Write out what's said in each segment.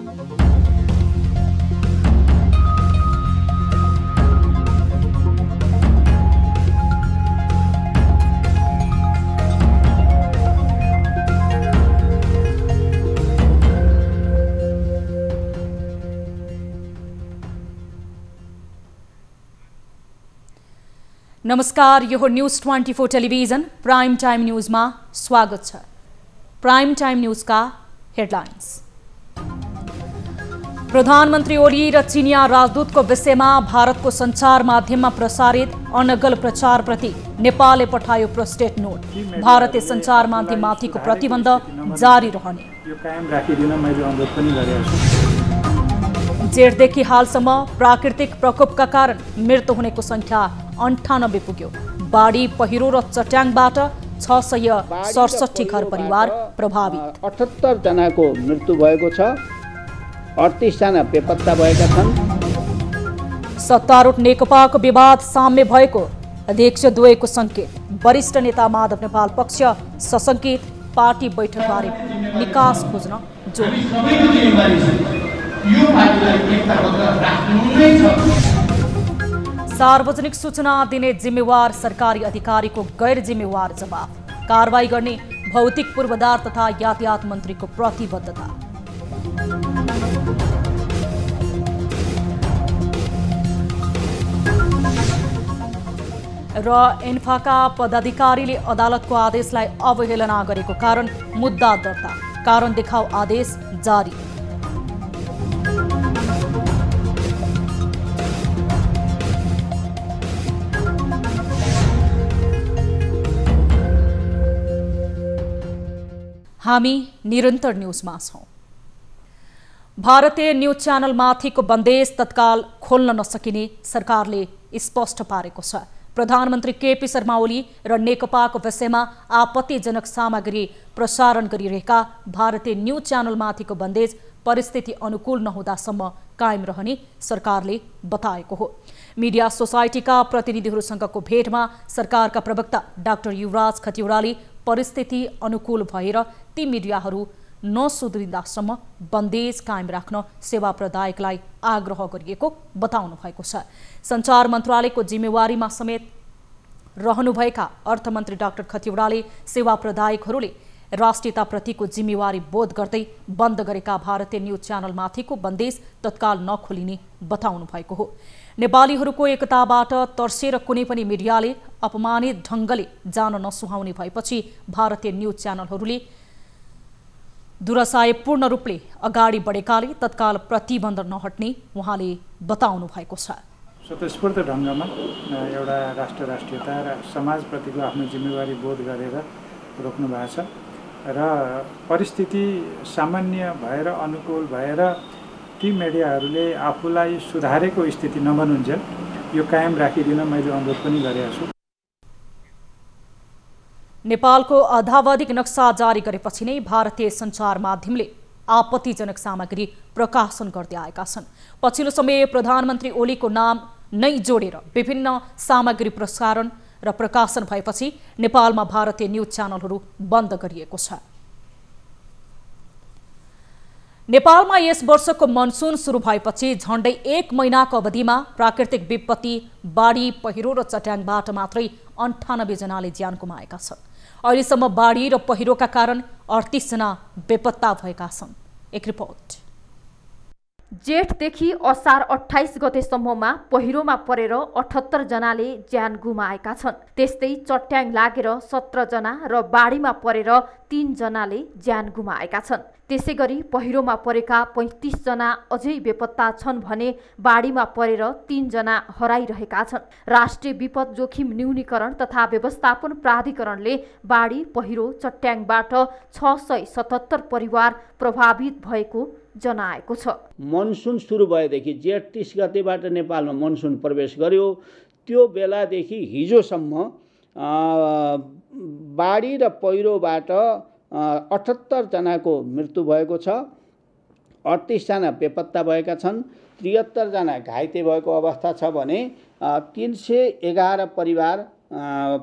नमस्कार, यो news 24 television prime time न्यूजमा स्वागत छ। प्राइम टाइम न्यूजका हेडलाइन्स। प्रधानमन्त्री ओली र चिनिया राजदूतको विषयमा भारतको सञ्चार माध्यममा प्रसारित अनगल प्रचारप्रति नेपालले पठायो प्रोस्टेट नोट। भारतीय सञ्चार माध्यममाथिको प्रतिबन्ध जारी रहने। जेठदेखि हालसम्म प्राकृतिक प्रकोपका कारण मृत्यु हुनेको संख्या 98 पुग्यो। बाढी, पहिरो र चट्याङबाट 667 घर परिवार प्रभावित। 78 जनाको मृत्यु भएको छ, 38 जना बेपत्ता भएका छन्। सत्तारूढ नेकपाको विवाद साम्य भएको अध्यक्ष द्वयको संकेत। वरिष्ठ नेता माधव नेपाल पक्ष सशंकित। पार्टी बैठकबारे निकास खोज्न जोड। सार्वजनिक सूचना दिने जिम्मेवार सरकारी अधिकारीको गैर जिम्मेवार जवाफ। कारवाही गर्ने भौतिक पूर्वाधार तथा यातायात मन्त्रीको प्रतिबद्धता। र एन्फाका पदाधिकारीले अदालतको आदेशलाई अवहेलना गरेको कारण मुद्दा दर्ता। कारण देखाउ आदेश जारी। हामी निरन्तर न्यूजमा छौं। भारतीय न्यूज च्यानलमाथिको बन्देज तत्काल खोल्न नसकिने सरकारले स्पष्ट पारेको छ। प्रधानमन्त्री केपी शर्मा ओली र नेकपाको विषयमा आपत्तिजनक सामग्री प्रसारण गरिरहेका भारतीय न्यूज च्यानलमाथिको बन्देज परिस्थिति अनुकूल नहुँदासम्म कायम रहने सरकारले बताएको हो। मिडिया सोसाइटीका प्रतिनिधिहरूसँगको भेटमा सरकारका प्रवक्ता डाक्टर युवराज खतिवड़ाले परिस्थिति अनुकूल भएर ती मिडियाहरू नसुध्रिँदासम्म बन्देज कायम राख्न सेवा प्रदायकलाई आग्रह गरिएको बताउनु भएको छ। सञ्चार मन्त्रालयको जिम्मेवारीमा समेत रहनुभएका अर्थमन्त्री डाक्टर खतिवड़ाले सेवा प्रदायकहरूले राष्ट्रियताप्रतिको जिम्मेवारी बोध गर्दै बन्द गरेका भारतीय न्यूज च्यानलमाथिको बन्देज तत्काल नखोलिने बताउनु भएको हो। नेपालीहरूको एकताबाट तर्सेर कुनै पनि मिडियाले अपमानित ढङ्गले जान नसुहाउने भएपछि भारतीय न्यूज च्यानलहरूले दुराशयपूर्ण रूपले अगाडि बढेकाले तत्काल प्रतिबन्ध नहट्ने उहाँले बताउनु भएको छ। स्वतस्फूर्त ढङ्गमा एउटा राष्ट्रियता र समाजप्रतिको आफ्नो जिम्मेवारी बोध गरेर रोक्नु भएको छ र परिस्थिति सामान्य भएर अनुकूल भएर ती मिडियाहरूले आफूलाई सुधारेको स्थिति नबनुन्जेल यो कायम राखिदिन मैले अनुरोध पनि गरेको छु। नेपालको अधावधिक नक्सा जारी गरेपछि नै भारतीय सञ्चार माध्यमले आपत्तिजनक सामग्री प्रकाशन गर्दै आएका छन्। पछिल्लो समय प्रधानमन्त्री ओलीको नाम नै जोडेर विभिन्न सामग्री प्रसारण र प्रकाशन भएपछि नेपालमा भारतीय न्यूज च्यानलहरू बन्द गरिएको छ। नेपालमा यस वर्षको मनसुन सुरु भएपछि झण्डै 1 महिनाको अवधिमा प्राकृतिक विपत्ति, बाढी, पहिरो र चट्याङबाट मात्रै 98 जनाले ज्यान गुमाएका छन्। अहिलेसम्म बाढी र पहिरोका कारण 38 जना बेपत्ता भएका छन्। एक रिपोर्ट। जेठदेखि असार 28 गतेसम्ममा पहिरोमा परेर 78 जनाले ज्यान गुमाएका छन्। त्यस्तै चट्याङ लागेर 17 जना र बाढीमा परेर 3 जनाले ज्यान गुमाएका छन्। त्यसैगरी पहिरोमा परेका 35 जना अझै बेपत्ता छन् भने बाढीमा परेर 3 जना हराइरहेका छन्। राष्ट्रिय विपद जोखिम न्यूनीकरण तथा व्यवस्थापन प्राधिकरणले बाढी, पहिरो, चट्याङबाट 677 परिवार प्रभावित भएको जनाएको छ। मनसुन सुरु भएदेखि जेठ 30 गतेबाट नेपालमा मनसुन प्रवेश गर्यो। त्यो बेलादेखि हिजोसम्म बाढी र पहिरोबाट 78 जनाको मृत्यु भएको छ, 38 जना बेपत्ता भएका छन्, 73 जना घाइते भएको अवस्था छ भने 311 परिवार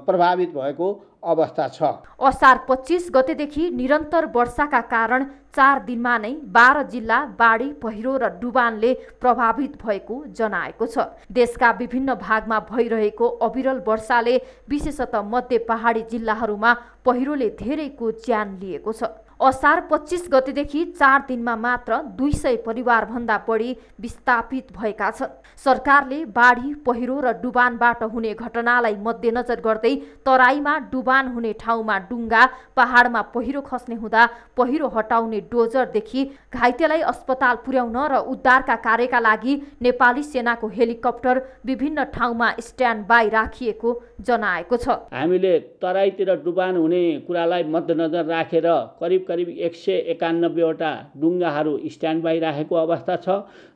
प्रभावित भएको अवस्था छ। असार 25 गतेदेखि निरन्तर वर्षाका कारण 4 दिनमा नै 12 जिल्ला बाढी पहिरो र डुबानले प्रभावित भएको जनाएको छ। देशका विभिन्न भागमा भइरहेको अविरल वर्षाले विशेषतः मध्य पहाडी जिल्लाहरूमा पहिरोले धेरैको ज्यान लिएको छ। असार 25 गतेदेखि 4 दिनमा मात्र 200 परिवारभन्दा बढी विस्थापित भएका छन्। सरकारले बाढी पहिरो र डुबानबाट हुने घटनालाई मध्यनजर गर्दै तराईमा डुबान हुने ठाउँमा डुङ्गा, पहाडमा पहिरो खस्ने हुँदा पहिरो हटाउने डोजरदेखि घाइतेलाई अस्पताल पुर्याउन र उद्धारका कार्यका लागि नेपाली सेनाको हेलिकप्टर विभिन्न ठाउँमा स्ट्यान्ड बाई राखिएको जनाएको छ। हामीले तराईतिर डुबान हुने कुरालाई मध्यनजर राखेर करिब 191 वटा डुङ्गाहरू स्ट्यान्ड बाई राखेको अवस्था छ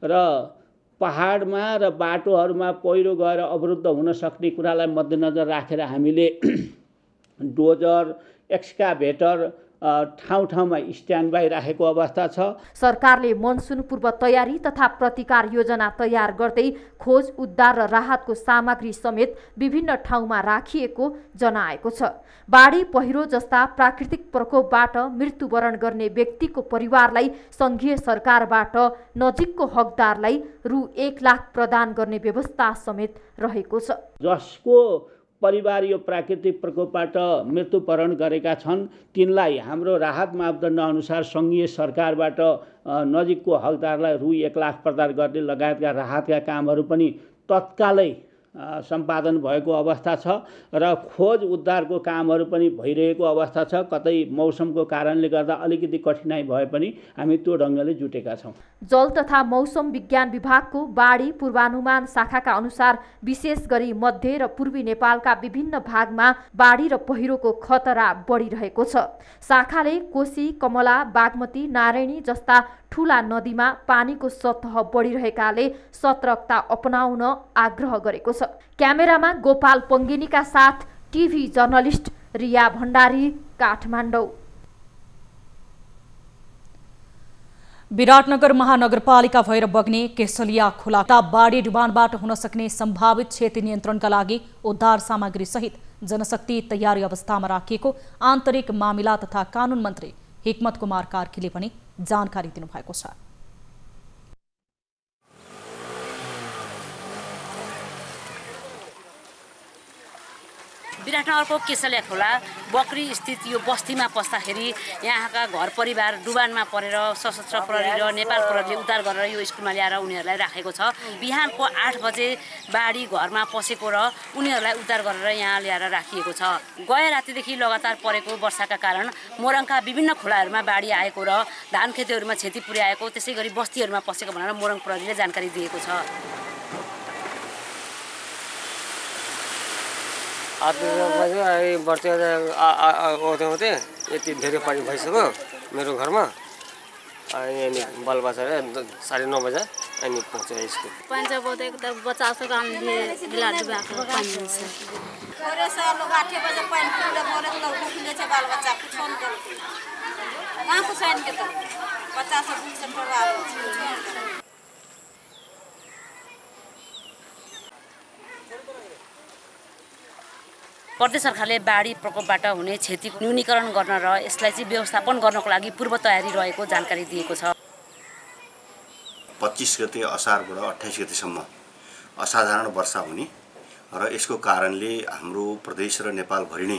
र पहाडमा र बाटोहरूमा पहिरो गएर अवरुद्ध हुन सक्ने कुरालाई मध्यनजर राखेर हामीले डोजर, एक्सकाभेटर ठाउँमा स्ट्यान्ड बाई राखेको अवस्था छ। सरकारले मनसुन पूर्व तयारी तथा प्रतिकार योजना तयार गर्दै खोज, उद्धार र राहतको सामग्री समेत विभिन्न ठाउँमा राखिएको जनाएको छ। बाढी पहिरो जस्ता प्राकृतिक प्रकोपबाट मृत्युवरण गर्ने व्यक्तिको परिवारलाई सङ्घीय सरकारबाट नजिकको हकदारलाई रु 1 लाख प्रदान गर्ने व्यवस्था समेत रहेको छ। जसको परिवार यो प्राकृतिक प्रकोपबाट मृत्युवरण गरेका छन् तिनलाई हाम्रो राहत मापदण्ड अनुसार सङ्घीय सरकारबाट नजिकको हकदारलाई रु 1 लाख प्रदान गर्ने लगायतका राहतका कामहरू पनि तत्कालै सम्पादन भएको अवस्था छ र खोज उद्धारको कामहरू पनि भइरहेको अवस्था छ। कतै मौसमको कारणले गर्दा अलिकति कठिनाइ भए पनि हामी त्यो ढङ्गले जुटेका छौँ। जल तथा मौसम विज्ञान विभागको बाढी पूर्वानुमान शाखाका अनुसार विशेष गरी मध्य र पूर्वी नेपालका विभिन्न भागमा बाढी र पहिरोको खतरा बढिरहेको छ। शाखाले कोशी, कमला, बागमती, नारायणी जस्ता ठूला नदीमा पानीको सतह बढिरहेकाले सतर्कता अपनाउन आग्रह गरेको छ। क्यामेरामा गोपाल पङ्गेनीका साथ टिभी जर्नलिस्ट रिया भण्डारी, काठमाडौँ। विराटनगर महानगरपालिका भएर बग्ने केसलिया खोला बाढी डुबानबाट हुन सक्ने सम्भावित क्षति नियन्त्रणका लागि उद्धार सामग्री सहित जनशक्ति तयारी अवस्थामा राखिएको आन्तरिक मामिला तथा कानून मन्त्री हिक्मत कुमार कार्कीले पनि जानकारी दिनुभएको छ। विराटनगरको केसलिया खोला बकरी स्थित यो बस्तीमा पस्दाखेरि यहाँका घर परिवार डुबानमा परेर सशस्त्र प्रहरी र नेपाल प्रहरीले उद्धार गरेर यो स्कुलमा ल्याएर उनीहरूलाई राखेको छ। बिहानको 8 बजे बाढी घरमा पसेको र उनीहरूलाई उद्धार गरेर यहाँ ल्याएर राखिएको छ। गए रातिदेखि लगातार परेको वर्षाका कारण मोरङका विभिन्न खोलाहरूमा बाढी आएको र धान खेतीहरूमा क्षति पुर्याएको, त्यसै गरी बस्तीहरूमा पसेको भनेर मोरङ प्रहरीले जानकारी दिएको छ। बढ्दै आउँदै यति धेरै पानी भइसक्यो मेरो घरमा। अनि बालबच्चाले 9:30 बजे अनि पहुँचे स्कुल। पानी जब एक तक बच्चा सब हम गिला डुबा के पानी से ओरे से लोग 8 बजे पानी पूरा मोरे तो उठले छ बाल बच्चा कुछ न करते कहां को साइन के तो बच्चा सब से प्रभाव। प्रदेश सरकारले बाढी प्रकोपबाट हुने क्षति न्यूनीकरण गर्न र यसलाई चाहिँ व्यवस्थापन गर्नको लागि पूर्व तयारी रहेको जानकारी दिएको छ। 25 गते असारबाट 28 गतेसम्म असाधारण वर्षा हुने र यसको कारणले हाम्रो प्रदेश र नेपालभरि नै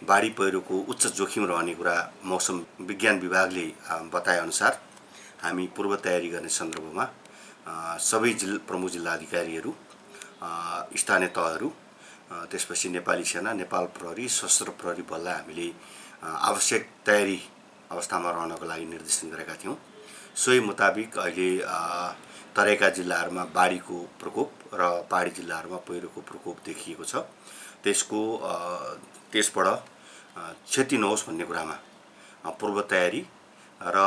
बाढी पहिरोको उच्च जोखिम रहने कुरा मौसम विज्ञान विभागले बताए अनुसार हामी पूर्व तयारी गर्ने सन्दर्भमा सबै प्रमुख जिल्ला अधिकारीहरू, स्थानीय तहहरू, त्यसपछि नेपाली सेना, नेपाल प्रहरी, सशस्त्र प्रहरी बललाई हामीले आवश्यक तयारी अवस्थामा रहनको लागि निर्देशन गरेका थियौँ। सोही मुताबिक अहिले तराईका जिल्लाहरूमा बाढीको प्रकोप र पहाडी जिल्लाहरूमा पहिरोको प्रकोप देखिएको छ। त्यसबाट क्षति नहोस् भन्ने कुरामा पूर्व तयारी र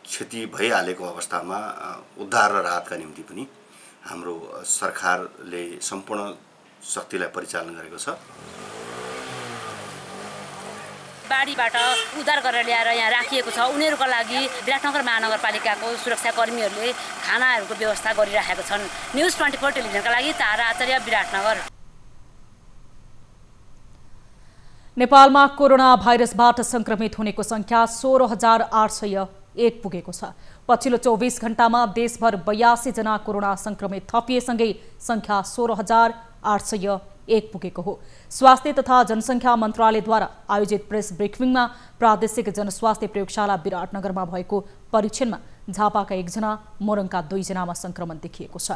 क्षति भइहालेको अवस्थामा उद्धार र राहतका निम्ति पनि हाम्रो सरकारले सम्पूर्ण शक्तिलाई परिचालन गरेको छ। बाढीबाट उद्धार गरेर ल्याएर यहाँ राखिएको छ। उनीहरूका लागि विराटनगर महानगरपालिकाको सुरक्षाकर्मीहरूले खानाहरूको व्यवस्था गरिराखेका छन्। न्युज 24 टेलिभिजनका लागि तारा आचार्य, विराटनगर। नेपालमा कोरोना भाइरसबाट संक्रमित हुनेको संख्या 16,801 पुगेको छ। पछिल्लो 24 घण्टामा देशभर 82 जना कोरोना संक्रमित थपिएसँगै संख्या 16,801 पुगेको हो। स्वास्थ्य तथा जनसंख्या मन्त्रालयद्वारा आयोजित प्रेस ब्रिफिङमा प्रादेशिक जनस्वास्थ्य प्रयोगशाला विराटनगरमा भएको परीक्षणमा झापाका 1 जना, मोरङका 2 जनामा संक्रमण देखिएको छ।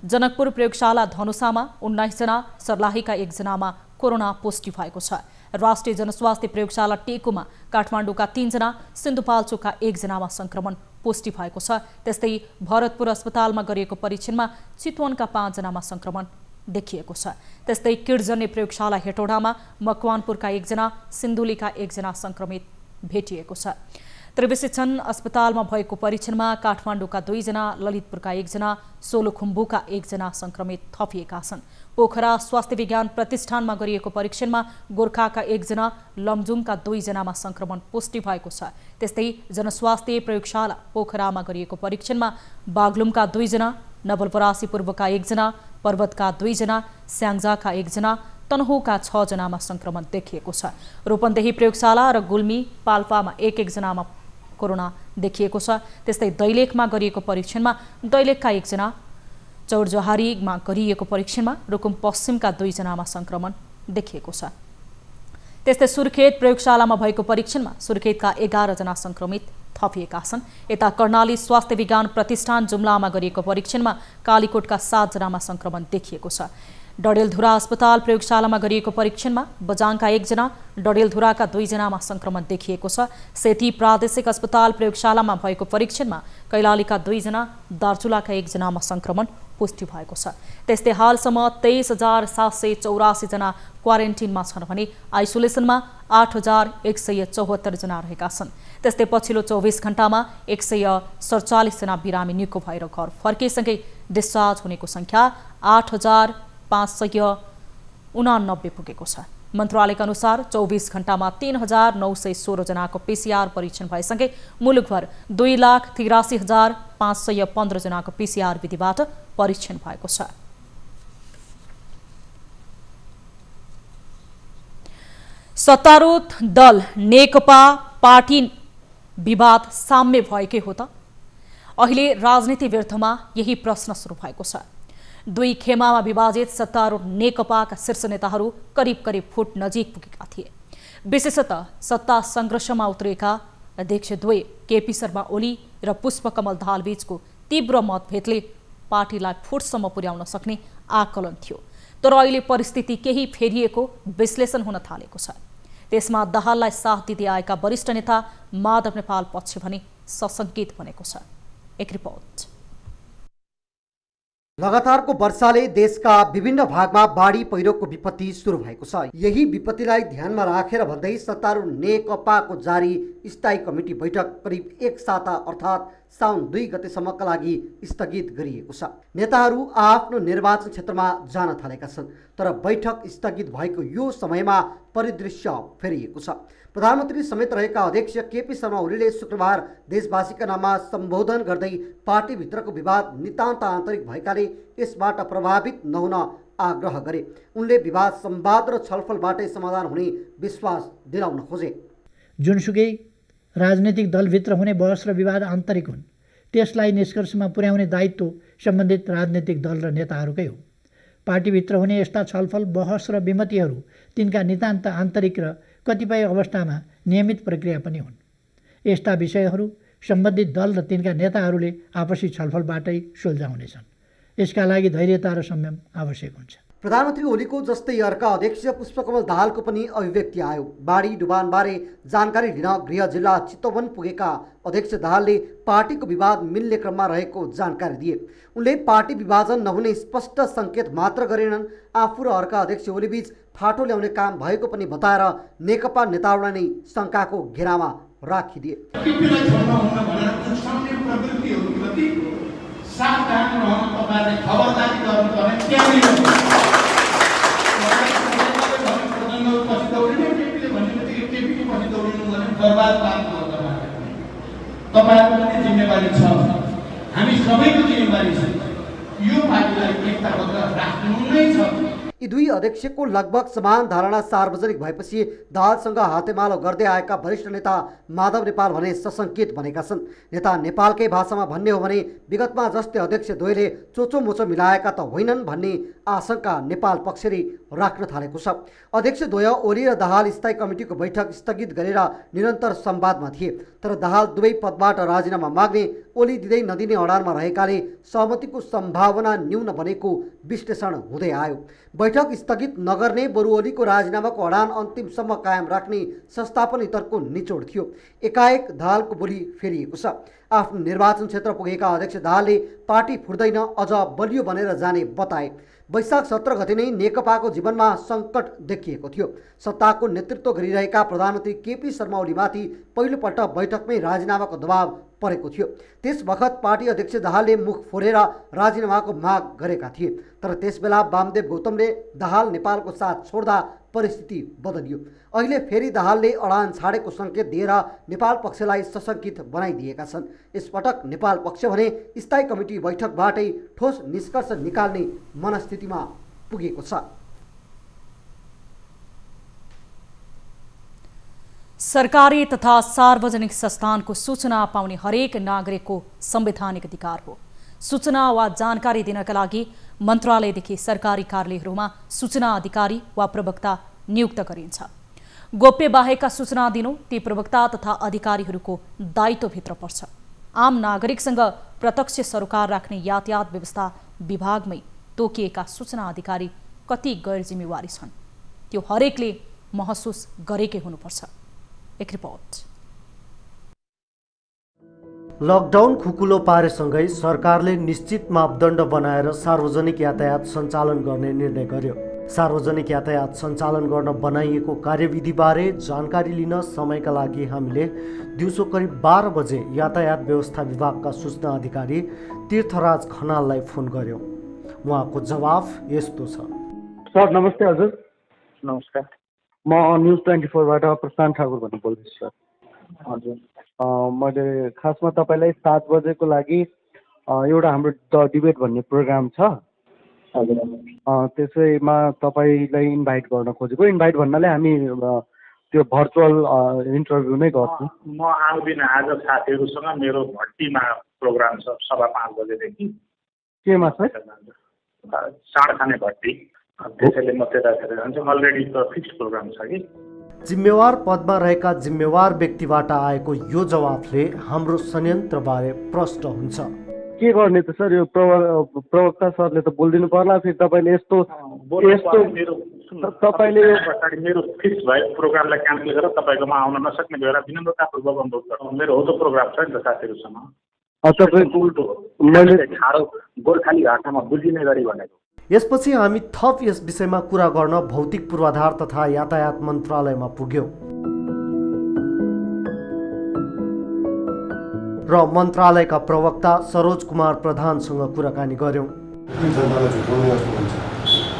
जनकपुर प्रयोगशाला धनुषामा 19 जना, सर्लाहीका 1 जनामा कोरोना पोजिटिभ भएको छ। राष्ट्रिय जनस्वास्थ्य प्रयोगशाला टेकुमा काठमाडौँका 3 जना, सिन्धुपाल्चोकका 1 जनामा संक्रमण पुष्टि भएको छ। त्यस्तै भरतपुर अस्पतालमा गरिएको परीक्षणमा चितवनका 5 जनामा संक्रमण देखिएको छ। त्यस्तै किडजन्य प्रयोगशाला हेटौडामा मकवानपुरका 1 जना, सिन्धुलीका 1 जना संक्रमित भेटिएको छ। त्रिविशीक्षण अस्पतालमा भएको परीक्षणमा काठमाडौँका 2 जना, ललितपुरका 1 जना, सोलुखुम्बुका 1 जना संक्रमित थपिएका छन्। पोखरा स्वास्थ्य विज्ञान प्रतिष्ठानमा गरिएको परीक्षणमा गोर्खाका 1 जना, लमजुङका 2 जनामा संक्रमण पुष्टि भएको छ। त्यस्तै जनस्वास्थ्य प्रयोगशाला पोखरामा गरिएको परीक्षणमा बागलुङका 2 जना, नवलपरासी पूर्वका 1 जना, पर्वतका 2 जना, स्याङ्जाका 1 जना, तनहुँका 6 जनामा संक्रमण देखिएको छ। रूपन्देही प्रयोगशाला र गुल्मी पाल्पामा 1-1 जनामा कोरोना देखिएको छ। त्यस्तै दैलेखमा गरिएको परीक्षणमा दैलेखका 1 जना, चौरजहारीमा गरिएको परीक्षणमा रुकुम पश्चिमका 2 जनामा संक्रमण देखिएको छ। त्यस्तै सुर्खेत प्रयोगशालामा भएको परीक्षणमा सुर्खेतका 11 जना संक्रमित थपिएका छन्। यता कर्णाली स्वास्थ्य विज्ञान प्रतिष्ठान जुम्लामा गरिएको परीक्षणमा कालीकोटका 7 जनामा संक्रमण देखिएको छ। डडेलधुरा अस्पताल प्रयोगशालामा गरिएको परीक्षणमा बजाङका 1 जना, डडेलधुराका 2 जनामा संक्रमण देखिएको छ। सेती प्रादेशिक अस्पताल प्रयोगशालामा भएको परीक्षणमा कैलालीका 2 जना, दार्चुलाका 1 जनामा संक्रमण पुष्टि भएको छ। त्यस्तै हालसम्म 23,784 जना क्वारेन्टिनमा छन् भने आइसोलेसनमा 8,174 जना रहेका छन्। त्यस्तै पछिल्लो 24 घण्टामा 147 जना बिरामी निको भएर घर फर्किएसँगै डिस्चार्ज हुनेको संख्या 8,589 पुगेको छ। मन्त्रालयका अनुसार 24 घण्टामा 3,916 जनाको PCR परीक्षण भएसँगै मुलुकभर 2,83,515 जनाको PCR विधिबाट परीक्षण भएको छ। सत्तारूढ दल नेकपा पार्टी विवाद साम्य भएकै हो त? अहिले राजनीति विरुद्धमा यही प्रश्न सुरु भएको छ। 2 खेमामा विभाजित सत्तारूढ नेकपाका शीर्ष नेताहरू करिब फुट नजिक पुगेका थिए। विशेषतः सत्ता संघर्षमा उत्रिएका अध्यक्ष द्वय केपी शर्मा ओली र पुष्पकमल दाहाल बीचको तीव्र मतभेदले पार्टीलाई फुटसम्म पुर्याउन सक्ने आकलन थियो। तर अहिले परिस्थिति केही फेरिएको विश्लेषण हुन थालेको छ। त्यसमा दाहाललाई साथ दिँदै आएका वरिष्ठ नेता माधव नेपाल पक्ष भने सशंकित बनेको छ। एक रिपोर्ट। लगातारको वर्षाले देशका विभिन्न भागमा बाढी पहिरोको विपत्ति सुरु भएको छ। यही विपत्तिलाई ध्यानमा राखेर भन्दै सत्तारूढ नेकपाको जारी स्थायी कमिटी बैठक करिब 1 साता अर्थात् साउन 2 गतेसम्मका लागि स्थगित गरिएको छ। नेताहरू आफ्नो निर्वाचन क्षेत्रमा जान थालेका छन्, तर बैठक स्थगित भएको यो समयमा परिदृश्य फेरिएको छ। प्रधानमन्त्री समेत रहेका अध्यक्ष केपी शर्मा ओलीले शुक्रबार देशवासीका नाममा सम्बोधन गर्दै पार्टीभित्रको विवाद नितान्त आन्तरिक भएकाले यसबाट प्रभावित नहुन आग्रह गरे। उनले विवाद संवाद र छलफलबाटै समाधान हुने विश्वास दिलाउन खोजे। जुनसुकै राजनीतिक दलभित्र हुने बहस र विवाद आन्तरिक हुन्, त्यसलाई निष्कर्षमा पुर्याउने दायित्व सम्बन्धित राजनीतिक दल र नेताहरूकै हो। पार्टीभित्र हुने यस्ता छलफल, बहस र विमतिहरू तिनका नितान्त आन्तरिक र कतिपय अवस्थामा नियमित प्रक्रिया पनि हुन्। यस्ता विषयहरू सम्बन्धित दल र तिनका नेताहरूले आपसी छलफलबाटै सुल्झाउनेछन्। यसका लागि धैर्यता र संयम आवश्यक हुन्छ। प्रधानमन्त्री ओलीको जस्तै अर्का अध्यक्ष पुष्पकमल दाहालको पनि अभिव्यक्ति आयो। बाढी डुबानबारे जानकारी लिन गृह जिल्ला चितवन पुगेका अध्यक्ष दाहालले पार्टीको विवाद मिल्ने क्रममा रहेको जानकारी दिए। उनले पार्टी विभाजन नहुने स्पष्ट सङ्केत मात्र गरेनन्, आफू र अर्का अध्यक्ष ओलीबीच फाटो ल्याउने काम भएको पनि बताएर नेकपा नेताहरूलाई नै शङ्काको घेरामा राखिदिए। तपाईहरुको पनि जिम्मेवारी छ, हामी सबैको जिम्मेवारी छ। यो पार्टीलाई एकताबद्ध राख्नु नै छ। यी दुई अध्यक्षको लगभग समान धारणा सार्वजनिक भएपछि दाहालसँग हातेमालो गर्दै आएका वरिष्ठ नेता माधव नेपाल भने सशङ्कित बनेका छन्। नेता नेपालकै भाषामा भन्ने हो भने विगतमा जस्तै अध्यक्ष द्वयले चोचोमोचो मिलाएका त होइनन् भन्ने आशंका नेपाल पक्षले राख्न थालेको छ। अध्यक्ष द्वय ओली र दाहाल स्थायी कमिटीको बैठक स्थगित गरेर निरन्तर संवादमा थिए, तर दाहाल दुवै पदबाट राजीनामा माग्ने ओली दिँदै नदिने अडानमा रहेकाले सहमतिको सम्भावना न्यून बनेको विश्लेषण हुँदै आयो। बैठक स्थगित नगर्ने बरु ओलीको राजीनामाको अडान अन्तिमसम्म कायम राख्ने संस्थापन हितको निचोड थियो। एकाएक दाहालको बोली फेरिएको छ। आफ्नो निर्वाचन क्षेत्र पुगेका अध्यक्ष दाहालले पार्टी फुट्दैन, अझ बलियो बनेर जाने बताए। वैशाख 17 गते नै नेकपाको जीवनमा सङ्कट देखिएको थियो। सत्ताको नेतृत्व गरिरहेका प्रधानमन्त्री केपी शर्मा ओलीमाथि पहिलोपल्ट बैठकमै राजीनामाको दबाव परेको थियो। त्यस बखत पार्टी अध्यक्ष दाहालले मुख फोरेर राजीनामाको माग गरेका थिए, तर त्यसबेला वामदेव गौतमले दाहाल नेपालको साथ छोड्दा परिस्थिति बदलियो। अहिले फेरि दाहालले अडान छाडेको सङ्केत दिएर नेपाल पक्षलाई सशङ्कित बनाइदिएका छन्। यसपटक नेपाल पक्ष भने स्थायी कमिटी बैठकबाटै ठोस निष्कर्ष निकाल्ने मनस्थितिमा पुगेको छ। सरकारी तथा सार्वजनिक संस्थानको सूचना पाउने हरेक नागरिकको संवैधानिक अधिकार हो। सूचना वा जानकारी दिनका लागि मन्त्रालयदेखि सरकारी कार्यालयहरूमा सूचना अधिकारी वा प्रवक्ता नियुक्त गरिन्छ। गोप्य बाहेकका सूचना दिनु ती प्रवक्ता तथा अधिकारीहरूको दायित्वभित्र पर्छ। आम नागरिकसँग प्रत्यक्ष सरोकार राख्ने यातायात व्यवस्था विभागमै तोकिएका सूचना अधिकारी कति गैर जिम्मेवारी छन् त्यो हरेकले महसुस गरेकै हुनुपर्छ। एक रिपोर्ट। लकडाउन खुकुलो पारेसँगै सरकारले निश्चित मापदण्ड बनाएर सार्वजनिक यातायात सञ्चालन गर्ने निर्णय गर्यो। सार्वजनिक यातायात सञ्चालन गर्न बनाइएको कार्यविधिबारे जानकारी लिन समयका लागि हामीले दिउँसो करिब 12 बजे यातायात व्यवस्था विभागका सूचना अधिकारी तीर्थराज खनाललाई फोन गर्यौँ। उहाँको जवाफ यस्तो छ। सर नमस्ते। हजुर नमस्कार। म न्युज 24बाट प्रशान्त ठाकुर भन्नु बोल्दैछु सर। हजुर मैले खासमा तपाईँलाई 7 बजेको लागि एउटा हाम्रो द डिबेट भन्ने प्रोग्राम छ। हजुर त्यसैमा तपाईँलाई इन्भाइट गर्न खोजेको। इन्भाइट भन्नाले हामी त्यो भर्चुअल इन्टरभ्यू नै गर्छौँ। म आउँदिनँ। आज साथीहरूसँग मेरो भट्टीमा प्रोग्राम छ सभा 5 बजेदेखि। केमा सर? साँडखाने भट्टी। त्यसैले म त्यतातिर जान्छु। अलरेडी त फिक्स प्रोग्राम छ कि। जिम्मेवार पदमा रहेका जिम्मेवार व्यक्तिबाट आएको यो जवाफले हाम्रो संयन्त्रबारे प्रष्ट हुन्छ। के गर्ने त सर? यो प्रवक्ता सरले त बोलिदिनु पर्ला। फेरि तपाईँले यस्तो तपाईँले मेरो फिक्स भएको प्रोग्रामलाई क्यान्सल गरेर तपाईँकोमा आउन नसक्ने बेला विनम्रतापूर्वक अनुरोध गर्छु। मेरो हो त प्रोग्राम छ नि त साथीहरूसँग। तपाईँको उल्टो मैले ठाडो गोर्खाली भाषामा बुझिने गरी भनेको। यसपछि हामी थप यस विषयमा कुरा गर्न भौतिक पूर्वाधार तथा यातायात मन्त्रालयमा पुग्यौँ र मन्त्रालयका प्रवक्ता सरोज कुमार प्रधानसँग कुराकानी गर्यौँ।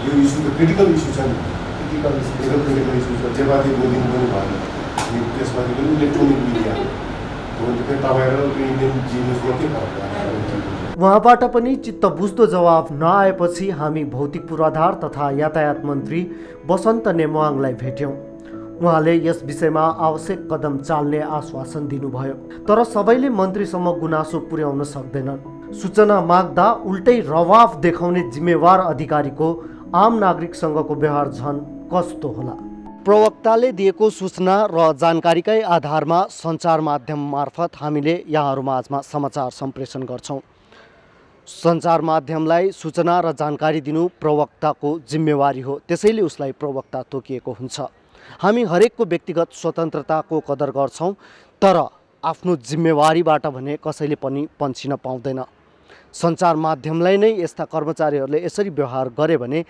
यो इस्यु त क्रिटिकल इस्यु छ नि। क्रिटिकल इस्यु छ। जेबादी बोलिनु पनि भएन। त्यसमाथि पनि इलेक्ट्रोनिक मिडिया उहाँबाट पनि चित्त बुझ्दो जवाफ नआएपछि हामी भौतिक पूर्वाधार तथा यातायात मन्त्री बसन्त नेमुवाङलाई भेट्यौँ। उहाँले यस विषयमा आवश्यक कदम चाल्ने आश्वासन दिनुभयो, तर सबैले मन्त्रीसम्म गुनासो पुर्याउन सक्दैनन्। सूचना माग्दा उल्टै रवाफ देखाउने जिम्मेवार अधिकारीको आम नागरिकसँगको व्यवहार झन् कस्तो होला? प्रवक्ताले दिएको सूचना र जानकारीकै आधारमा सञ्चार माध्यम मार्फत हामीले यहाँहरू माझमा समाचार सम्प्रेषण गर्छौँ। सञ्चार माध्यमलाई सूचना र जानकारी दिनु प्रवक्ताको जिम्मेवारी हो, त्यसैले उसलाई प्रवक्ता तोकिएको हुन्छ। हामी हरेकको व्यक्तिगत स्वतन्त्रताको कदर गर्छौँ, तर आफ्नो जिम्मेवारीबाट भने कसैले पनि पन्छिन पाउँदैन। सञ्चार माध्यमलाई नै यस्ता कर्मचारीहरूले यसरी व्यवहार गरे भने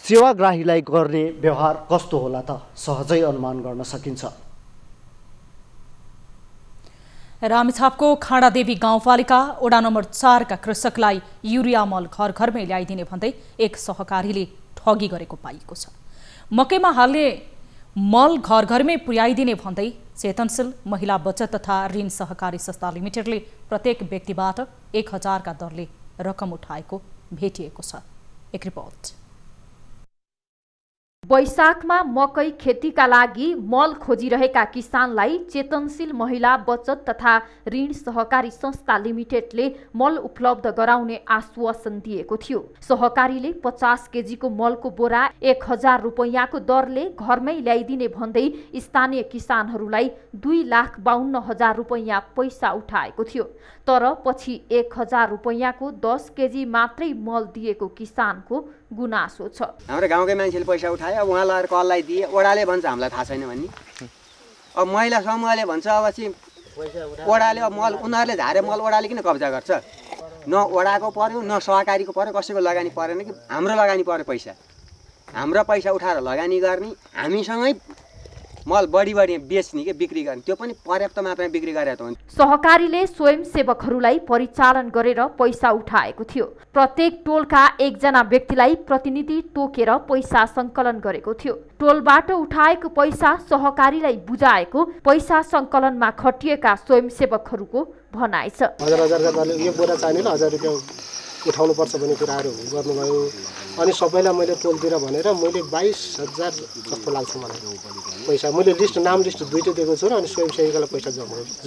सेवाग्राहीलाई गर्ने व्यवहार कस्तो होला त सहजै अनुमान गर्न सकिन्छ। रामेछापको खाँडादेवी गाउँपालिका वडा नम्बर 4 का कृषकलाई युरिया मल घर घरमै ल्याइदिने भन्दै एक सहकारीले ठगी गरेको पाइएको छ। मकैमा हाल्ने मल घर घरमै पुर्याइदिने भन्दै चेतनशील महिला बचत तथा ऋण सहकारी संस्था लिमिटेडले प्रत्येक व्यक्तिबाट 1000 का दरले रकम उठाएको भेटिएको छ। एक रिपोर्ट। वैशाखमा मकै खेतीका लागि मल खोजिरहेका किसानलाई चेतनशील महिला बचत तथा ऋण सहकारी संस्था लिमिटेडले मल उपलब्ध गराउने आश्वासन दिएको थियो। सहकारीले 50 केजीको मलको बोरा 1000 रुपैयाँको दरले घरमै ल्याइदिने भन्दै स्थानीय किसानहरूलाई 2,52,000 रुपैयाँ पैसा उठाएको थियो। तर पछि 1000 रुपैयाँको 10 केजी मात्रै मल दिएको किसानको गुनासो छ। हाम्रो गाउँकै मान्छेले पैसा उठायो, अब उहाँ लगेर कसलाई दिए, ओडाले भन्छ हामीलाई थाहा छैन भन्ने। अब महिला समूहले भन्छ अब चाहिँ ओडाले मल उनीहरूले झारे मल ओडाले किन कब्जा गर्छ? न ओडाको पर्यो न सहकारीको पर्यो, कसैको लगानी परेन कि हाम्रो लगानी पर्यो पैसा। हाम्रो पैसा उठाएर लगानी गर्ने, हामीसँगै मल बढी बेच्ने के बिक्री गर्ने, त्यो पनि पर्याप्त मात्रामा बिक्री गरेर त हुन्छ। सहकारीले स्वयंसेवकहरूलाई परिचालन गरेर पैसा उठाएको थियो। प्रत्येक टोलका एकजना व्यक्तिलाई प्रतिनिधि तोकेर पैसा सङ्कलन गरेको थियो। टोलबाट उठाएको पैसा सहकारीलाई बुझाएको पैसा सङ्कलनमा खटिएका स्वयंसेवकहरूको भनाइ छ। 1000 यो बोरा चाहिने 1000 रुपियाँ उठाउनुपर्छ भन्ने कुराहरू गर्नुभयो। अनि सबैलाई मैले टोलतिर भनेर मैले 22,000 जस्तो लाग्छ मलाई पैसा। मैले नाम लिस्ट 2टा दिएको छु र अनि स्वयंसेवीलाई पैसा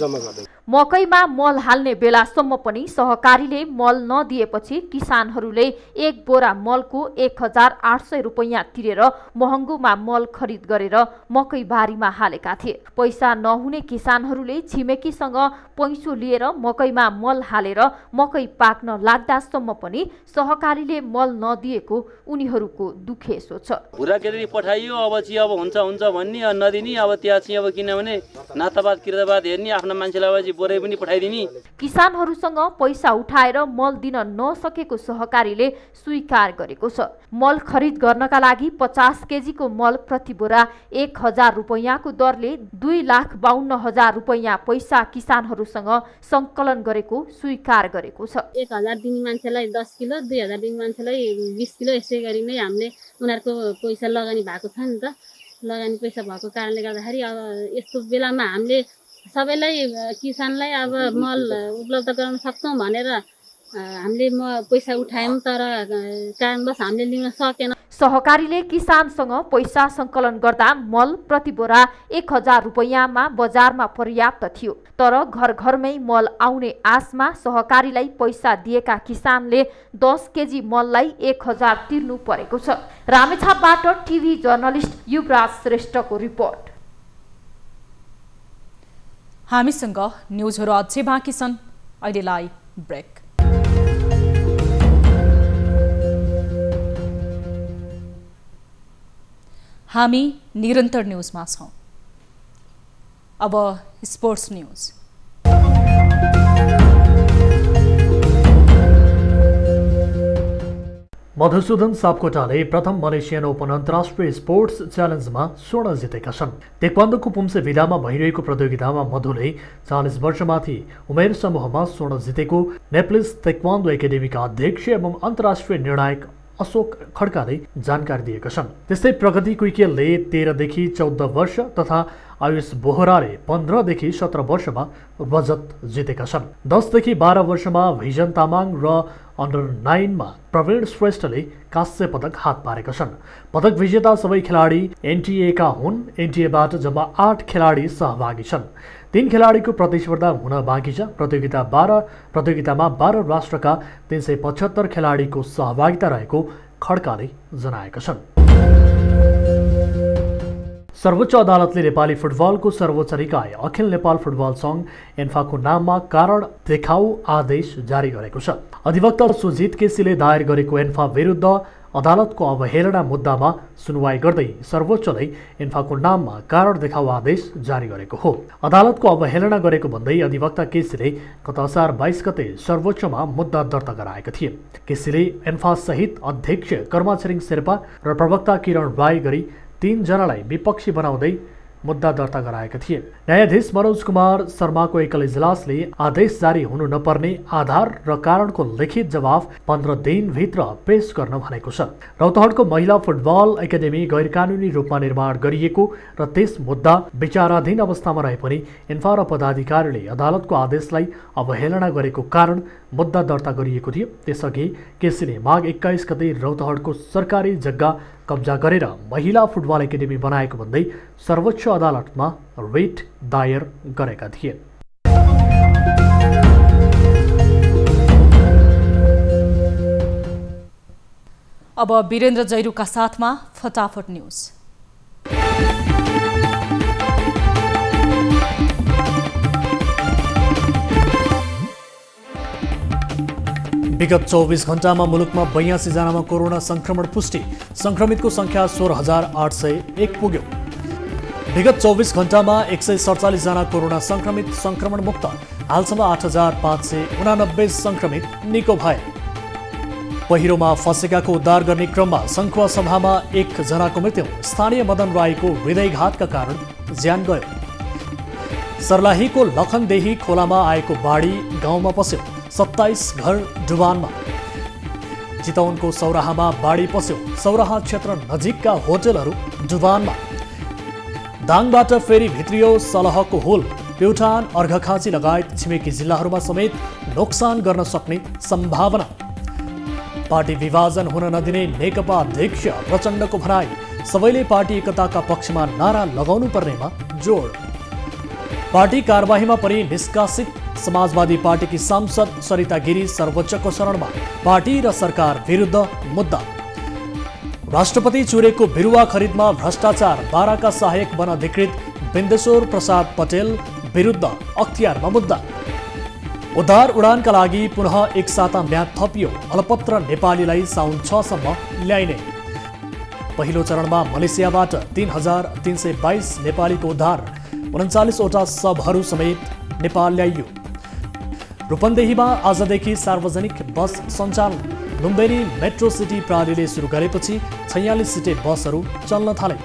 जम्मा गर्दै। मकैमा मल हाल्ने बेलासम्म पनि सहकारीले मल नदिएपछि किसानहरूले एक बोरा मलको 1800 रुपैयाँ तिरेर महँगोमा मल खरिद गरेर मकै बारीमा हालेका थिए। पैसा नहुने किसानहरूले छिमेकीसँग पैसो लिएर मकैमा मल हालेर मकै पाक्न लाग्दासम्म पनि सहकारीले मल नदिएको उनीहरूको दुखेसो छ। भुरा केरी पठाइयो, अब चाहिँ अब हुन्छ भन्ने नदिने, अब त्यहाँ चाहिँ अब किनभने नातावाद किरातावाद हेर्ने, आफ्ना मान्छेलाई बोरै पनि पठाइदिने। किसानहरूसँग पैसा उठाएर मल दिन नसकेको सहकारीले स्वीकार गरेको छ। मल खरिद गर्नका लागि 50 केजीको मल प्रति बोरा 1000 रुपैयाँको दरले 2,52,000 रुपैयाँ पैसा किसानहरूसँग सङ्कलन गरेको स्वीकार गरेको छ। 1000 दिने मान्छेलाई 10 किलो, 2000 दिने मान्छेलाई 20 किलो, यसै गरी नै हामीले उनीहरूको पैसा लगानी भएको छ नि त। लगानी पैसा भएको कारणले गर्दाखेरि अब यस्तो बेलामा हामीले सबैलाई किसानलाई अब मल उपलब्ध गराउन सक्छौँ भनेर हामीले पैसा उठायौँ, तर कारणवश हामीले लिन सकेन। सहकारीले किसानसँग पैसा सङ्कलन गर्दा मल प्रति बोरा 1000 रुपैयाँमा बजारमा पर्याप्त थियो। तर घर घरमै मल आउने आशमा सहकारीलाई पैसा दिएका किसानले 10 केजी मललाई 1000 तिर्नु परेको छ। रामेछापबाट टिभी जर्नलिस्ट युवराज श्रेष्ठको रिपोर्ट। हामीसँग न्युजहरू अझै बाँकी छन्, अहिलेलाई ब्रेक। हामी निरन्तर न्युजमा छौँ। अब स्पोर्ट्स न्युज। मधुसूदन सापकोटाले प्रथम मलेसियन ओपन अन्तर्राष्ट्रिय स्पोर्ट्स च्यालेन्जमा स्वर्ण जितेका छन्। तेक्वान्दोको पुम्से भिलामा भइरहेको प्रतियोगितामा मधुले 40 वर्षमाथि उमेर समूहमा स्वर्ण जितेको नेप्लिस तेक्वान्दो एकाडेमीका अध्यक्ष एवं अन्तर्राष्ट्रिय निर्णायक अशोक खड्काले जानकारी दिएका छन्। त्यस्तै प्रगति कुइकेलले 13 देखि 14 वर्ष तथा आयुष बोहराले 15 देखि 17 वर्षमा रजत जितेका छन्। 10 देखि 12 वर्षमा भिजन तामाङ र अन्डर 9 मा प्रवीण श्रेष्ठले कांस्य पदक हात पारेका छन्। पदक विजेता सबै खेलाडी एनटिएका हुन्। एनटिएबाट जम्मा 8 खेलाडी सहभागी छन्। 3 खेलाडीको प्रतिस्पर्धा हुन बाँकी छ। प्रतियोगितामा 12 राष्ट्रका 375 खेलाडीको सहभागिता रहेको खड्काले जनाएका छन्। सर्वोच्च अदालतले नेपाली फुटबलको सर्वोच्च निकाय अखिल नेपाल फुटबल सङ्घ एन्फाको नाममा कारण देखाऊ आदेश जारी गरेको छ। अधिवक्ता सुजित केसीले दायर गरेको एन्फा विरुद्ध अदालतको अवहेलना मुद्दामा सुनवाई गर्दै सर्वोच्चले एन्फाको नाममा कारण देखाऊ आदेश जारी गरेको हो। अदालतको अवहेलना गरेको भन्दै अधिवक्ता केसीले गत असार 22 गते सर्वोच्चमा मुद्दा दर्ता गराएका थिए। केसीले एन्फा सहित अध्यक्ष कर्मा छिरिङ शेर्पा र प्रवक्ता किरण राई गरी 3 जनालाई विपक्षी बनाउँदै मुद्दा दर्ता गराएका थिए। न्यायाधीश मनोज कुमार शर्माको एकल इजलासले आदेश जारी हुनु नपर्ने आधार र कारणको लिखित जवाफ 15 दिनभित्र पेश गर्न भनेको छ। रौतहटको महिला फुटबल एकाडेमी गैरकानुनी रूपमा निर्माण गरिएको र त्यस मुद्दा विचाराधीन अवस्थामा रहे पनि एन्फा र पदाधिकारीले अदालतको आदेशलाई अवहेलना गरेको कारण मुद्दा दर्ता गरिएको थियो। त्यसअघि केसीले माघ 21 गते रौतहटको सरकारी जग्गा कब्जा गरेर महिला फुटबल एकाडेमी बनाएको भन्दै सर्वोच्च अदालतमा रिट दायर गरेका थिए। अब वीरेन्द्र जैरूका साथमा फटाफट न्यूज। विगत 24 घण्टामा मुलुकमा 82 जनामा कोरोना संक्रमण पुष्टि, संक्रमितको संख्या 16,801 पुग्यो। विगत 24 घण्टामा 147 जना कोरोना संक्रमित संक्रमण मुक्त, हालसम्म 8,589 संक्रमित निको भए। पहिरोमा फँसेकाको उद्धार गर्ने क्रममा सङ्खुवा सभामा 1 जनाको मृत्यु, स्थानीय मदन राईको हृदयघातका कारण ज्यान गयो। सर्लाहीको लखनदेही खोलामा आएको बाढी गाउँमा पस्यो, 27 घर डुबानमा। चितवनको सौराहामा बाढी पस्यो, सौराहा क्षेत्र नजिकका होटलहरू डुबानमा। दाङबाट फेरि भित्रियो सलहको होल, प्युठान, अर्घखाँची लगायत छिमेकी जिल्लाहरूमा समेत नोक्सान गर्न सक्ने सम्भावना। पार्टी विभाजन हुन नदिने नेकपा अध्यक्ष प्रचण्डको भनाई, सबैले पार्टी एकताका पक्षमा नारा लगाउनु पर्नेमा जोड। पार्टी कारबाहीमा परि निष्कासित समाजवादी पार्टीकी सांसद सरिता गिरी सर्वोच्चको शरणमा, पार्टी र सरकार विरुद्ध मुद्दा। राष्ट्रपति चुरेको बिरुवा खरिदमा भ्रष्टाचार, बाराका सहायक वन अधिकृत बिन्देश्वर प्रसाद पटेल विरुद्ध अख्तियारमा मुद्दा। उद्धार उडानका लागि पुनः 1 साता म्याद थपियो, अलपत्र नेपालीलाई साउन 6 सम्म ल्याइने। पहिलो चरणमा मलेसियाबाट 3,322 नेपालीको उद्धार, 39वटा शवहरू समेत नेपाल ल्याइयो। रूपन्देहीमा आजदेखि सार्वजनिक बस सञ्चालन, लुम्बिनी मेट्रो सिटी प्रहरीले सुरु गरेपछि 46 सिटे बसहरू चल्न थाले।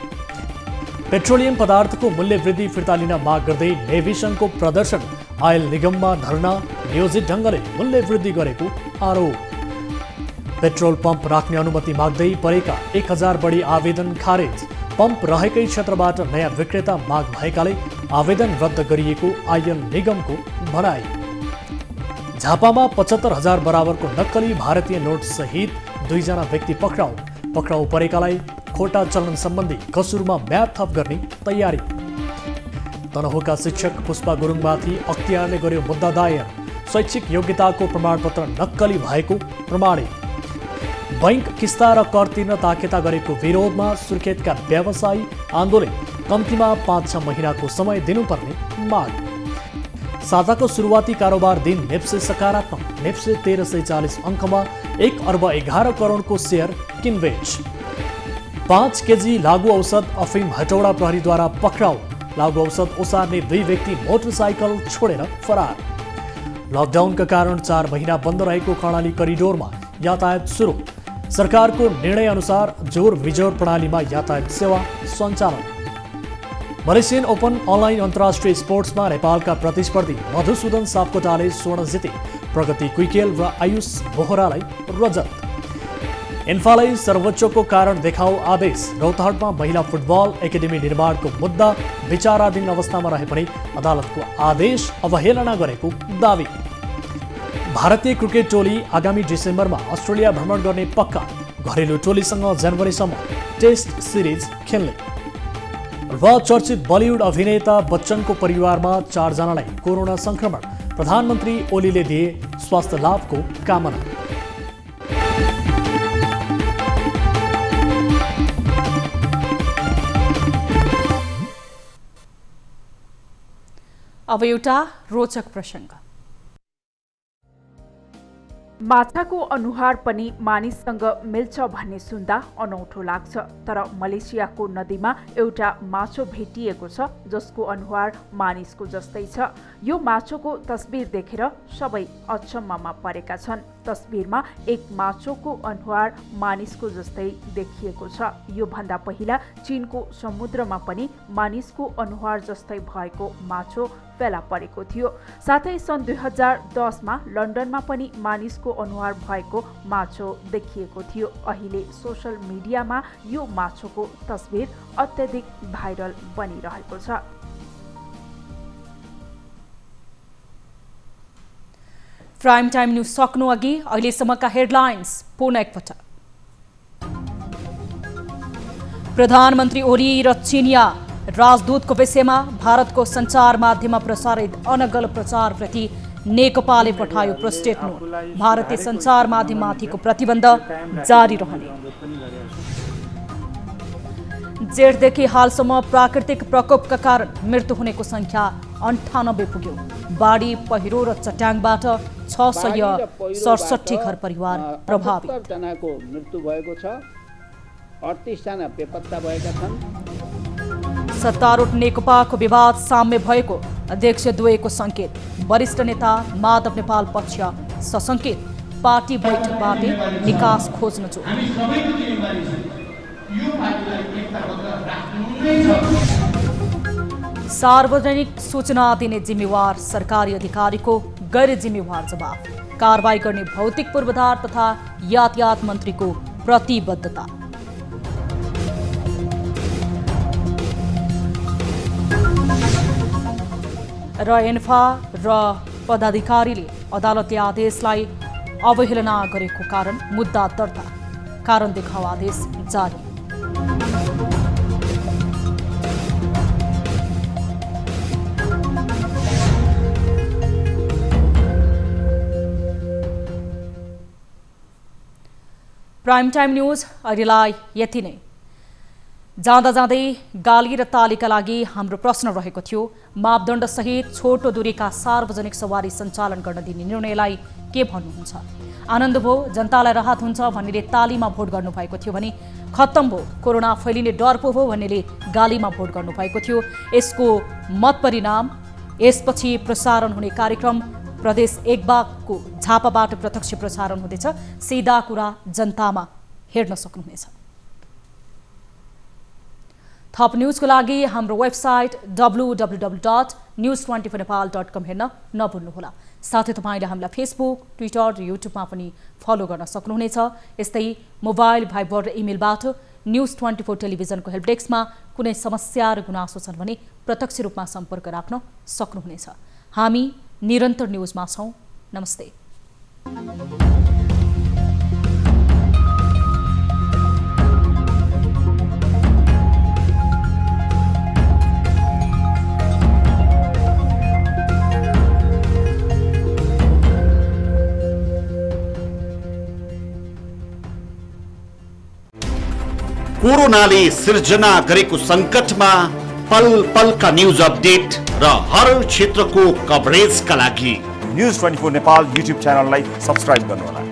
पेट्रोलियम पदार्थको मूल्य वृद्धि फिर्ता लिन माग गर्दै नेभिसनको प्रदर्शन, आयल निगममा धरना, नियोजित ढङ्गले मूल्य वृद्धि गरेको आरोप। पेट्रोल पम्प राख्ने अनुमति माग्दै परेका 1000 बढी आवेदन खारेज, पम्प रहेकै क्षेत्रबाट नयाँ विक्रेता माग भएकाले आवेदन रद्द गरिएको आयल निगमको भनाई। झापामा 75,000 बराबरको नक्कली भारतीय नोट सहित 2 जना व्यक्ति पक्राउ परेकालाई खोटा चलन सम्बन्धी कसुरमा म्याद थप गर्ने तयारी। तनहुका शिक्षक पुष्पा गुरुङमाथि अख्तियारले गर्यो मुद्दा दायर, शैक्षिक योग्यताको प्रमाणपत्र नक्कली भएको प्रमाणित। बैंक किस्ता र कर तिर्न ताकेता गरेको विरोधमा सुर्खेतका व्यवसायी आन्दोलन, कम्तीमा 5-6 महिनाको समय दिनुपर्ने माग। साताको सुरुवाती कारोबार दिन नेप्से सकारात्मक, नेप्से 1340 अङ्कमा 1 अर्ब 11 करोडको सेयर किनबेच। 5 केजी लागु औषध अफिम हटौडा प्रहरीद्वारा पक्राउ, लागु औषध ओसार्ने 2 व्यक्ति मोटरसाइकल छोडेर फरार। लकडाउनका कारण 4 महिना बन्द रहेको कर्णाली करिडोरमा यातायात सुरु, सरकारको निर्णय अनुसार जोर विजोर प्रणालीमा यातायात सेवा सञ्चालन। मलेसियन ओपन अनलाइन अन्तर्राष्ट्रिय स्पोर्ट्समा नेपालका प्रतिस्पर्धी मधुसूदन सापकोटाले स्वर्ण जिते, प्रगति कुइकेल र आयुष बोहरालाई रजत। इन्फालाई सर्वोच्चको कारण देखाऊ आदेश, रौतहटमा महिला फुटबल एकाडेमी निर्माणको मुद्दा विचाराधीन अवस्थामा रहे पनि अदालतको आदेश अवहेलना गरेको दावी। भारतीय क्रिकेट टोली आगामी डिसेम्बरमा अस्ट्रेलिया भ्रमण गर्ने पक्का, घरेलु टोलीसँग जनवरीसम्म टेस्ट सिरिज खेल्ने। र चर्चित बलिउड अभिनेता बच्चनको परिवारमा 4 जनालाई कोरोना संक्रमण, प्रधानमन्त्री ओलीले दिए स्वास्थ्य लाभको कामना। अब एउटा रोचक प्रसङ्ग। माछाको अनुहार पनि मानिससँग मिल्छ भन्ने सुन्दा अनौठो लाग्छ, तर मलेसियाको नदीमा एउटा माछो भेटिएको छ जसको अनुहार मानिसको जस्तै छ। यो माछोको तस्बिर देखेर सबै अचम्ममा परेका छन्। तस्बिरमा एक माछोको अनुहार मानिसको जस्तै देखिएको छ। यो भन्दा पहिला चीनको समुद्रमा पनि मानिसको अनुहार जस्तै भएको माछो फेला परेको थियो। साथै सन् 2010 मा लन्डनमा पनि मानिसको अनुहार भएको माछो देखिएको थियो। अहिले सोशल मिडियामा यो माछोको तस्बिर अत्यधिक भाइरल बनिरहेको छ। प्राइम टाइम न्यूज सक्नु अघि अहिलेसम्मका हेडलाइन्स पुनः एकपटक। प्रधानमन्त्री ओली र चिनिया राजदूतको विषयमा भारतको सञ्चार माध्यममा प्रसारित अनगल प्रचारप्रति नेकपाले पठायो प्रोस्टेट नोट। भारतीय सञ्चार माध्यममाथिको प्रतिबन्ध जारी रहने। जेठदेखि हालसम्म प्राकृतिक प्रकोपका कारण मृत्यु हुनेको संख्या 98 पुग्यो। बाढी, पहिरो र चट्याङबाट 667 घर परिवार प्रभावित। 78 जनाको मृत्यु भएको छ, 38 जना बेपत्ता भएका छन्। सत्तारूढ नेकपाको विवाद साम्य भएको अध्यक्ष द्वयको संकेत। वरिष्ठ नेता माधव नेपाल पक्ष सशंकित। पार्टी बैठकबाट निकास खोज्न जोड। सार्वजनिक सूचना दिने जिम्मेवार सरकारी अधिकारीको गैर जिम्मेवार जवाब। कारबाही गर्ने भौतिक पूर्वाधार तथा यातायात मन्त्रीको प्रतिबद्धता। र एन्फा र पदाधिकारीले अदालतले आदेशलाई अवहेलना गरेको कारण मुद्दा दर्ता। कारण देखाउ आदेश जारी। प्राइम टाइम न्यूज अहिलेलाई यति नै। जाँदा जाँदै गाली र तालीका लागि हाम्रो प्रश्न रहेको थियो, मापदण्डसहित छोटो दूरीका सार्वजनिक सवारी सञ्चालन गर्न दिने निर्णयलाई के भन्नुहुन्छ? आनन्द भयो, जनतालाई राहत हुन्छ भन्नेले तालीमा भोट गर्नुभएको थियो भने खत्तम भयो, कोरोना फैलिने डर पो हो भन्नेले गालीमा भोट गर्नुभएको थियो। यसको मत परिणाम यसपछि प्रसारण हुने कार्यक्रम प्रदेश 1 को झापाबाट प्रत्यक्ष प्रसारण हुँदैछ। सिधा कुरा जनतामा हेर्न सक्नुहुनेछ। थप न्यूजको लागि हाम्रो वेबसाइट www.news24nepal.com हेर्न नभुल्नुहोला। साथै तपाईले हामीलाई फेसबुक, ट्विटर र युट्युबमा पनि फलो गर्न सक्नुहुनेछ। यस्तै मोबाइल, भाइबर र इमेलबाट न्यूज24 टेलिभिजनको हेल्प डेस्कमा कुनै समस्या र गुनासो छन् भने प्रत्यक्ष रूपमा सम्पर्क राख्न सक्नुहुनेछ। हामी निरन्तर न्यूजमा छौं। नमस्ते। कोरोनाले सिर्जना गरेको संकटमा पल पलका न्यूज अपडेट र हर क्षेत्रको कभरेजका लागि न्यूज 24 नेपाल युट्युब च्यानललाई सब्स्क्राइब गर्नुहोला।